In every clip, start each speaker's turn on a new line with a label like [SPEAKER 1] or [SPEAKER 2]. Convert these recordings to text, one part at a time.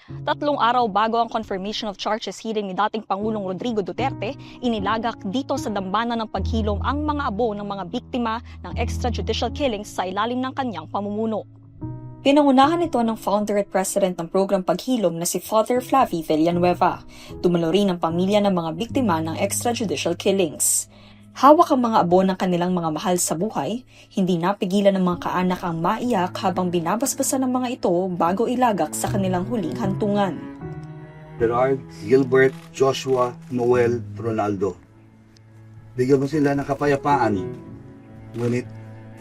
[SPEAKER 1] 3 araw bago ang confirmation of charges hearing ni dating Pangulong Rodrigo Duterte, inilagak dito sa dambana ng paghilom ang mga abo ng mga biktima ng extrajudicial killings sa ilalim ng kanyang pamumuno. Pinangunahan ito ng founder at president ng program Paghilom na si Father Flavie Villanueva. Dumalo rin ang pamilya ng mga biktima ng extrajudicial killings. Hawak ang mga abo ng kanilang mga mahal sa buhay, hindi napigilan ng mga kaanak ang maiyak habang binabasbasan ng mga ito bago ilagak sa kanilang huling hantungan.
[SPEAKER 2] Gerard, Gilbert, Joshua, Noel, Ronaldo. Bigyan mo sila ng kapayapaan. Ngunit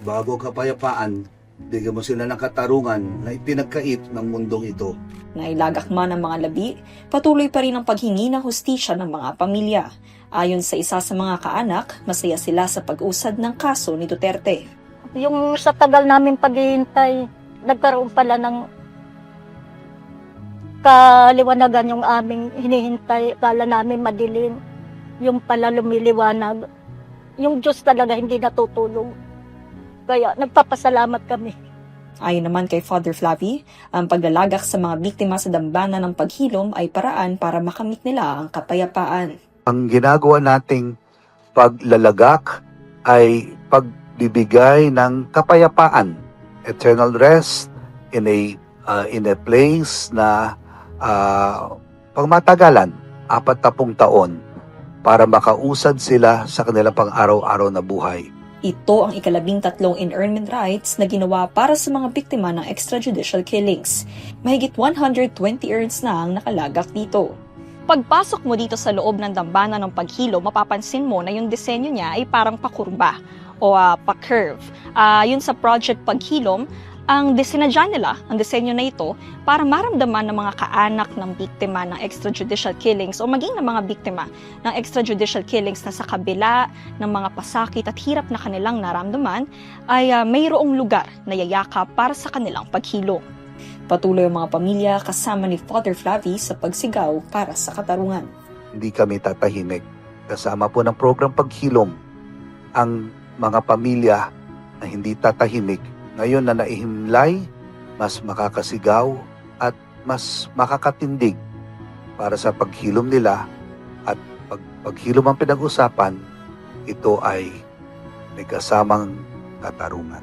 [SPEAKER 2] bago kapayapaan, bigyan mo sila ng katarungan na ipinagkait ng mundong ito.
[SPEAKER 1] Nailagak man ang mga labi, patuloy pa rin ang paghingi ng hustisya ng mga pamilya. Ayon sa isa sa mga kaanak, masaya sila sa pag-usad ng kaso ni Duterte.
[SPEAKER 3] Yung sa tagal namin paghihintay, nagkaroon pala ng kaliwanagan yung aming hinihintay. Kala namin madilim, yung pala lumiliwanag. Yung Diyos talaga hindi natutulog. Kaya nagpapasalamat kami.
[SPEAKER 1] Ayon naman kay Father Flavie, ang paglalagak sa mga biktima sa dambana ng paghilom ay paraan para makamit nila ang kapayapaan.
[SPEAKER 4] Ang ginagawa nating paglalagak ay pagbibigay ng kapayapaan, eternal rest in a place na pangmatagalan, 40 taon, para makausad sila sa kanilang pang-araw-araw na buhay.
[SPEAKER 1] Ito ang ika-13 inurnment rites na ginawa para sa mga biktima ng extrajudicial killings. Mahigit 120 urns na ang nakalagak dito. Pagpasok mo dito sa loob ng dambana ng paghilom, mapapansin mo na yung disenyo niya ay parang pakurba o pa-curve. Yun sa Project Paghilom, ang disenadya nila, ang disenyo na ito, para maramdaman ng mga kaanak ng biktima ng extrajudicial killings o maging ng mga biktima ng extrajudicial killings na sa kabila ng mga pasakit at hirap na kanilang naramdaman ay mayroong lugar na yayakap para sa kanilang paghilom. Patuloy ang mga pamilya kasama ni Father Flavie sa pagsigaw para sa katarungan.
[SPEAKER 4] Hindi kami tatahimik. Kasama po ng program Paghilom ang mga pamilya na hindi tatahimik. Ngayon na naihimlay, mas makakasigaw at mas makakatindig para sa paghilom nila. At paghilom ang pinag-usapan, ito ay may kasamang katarungan.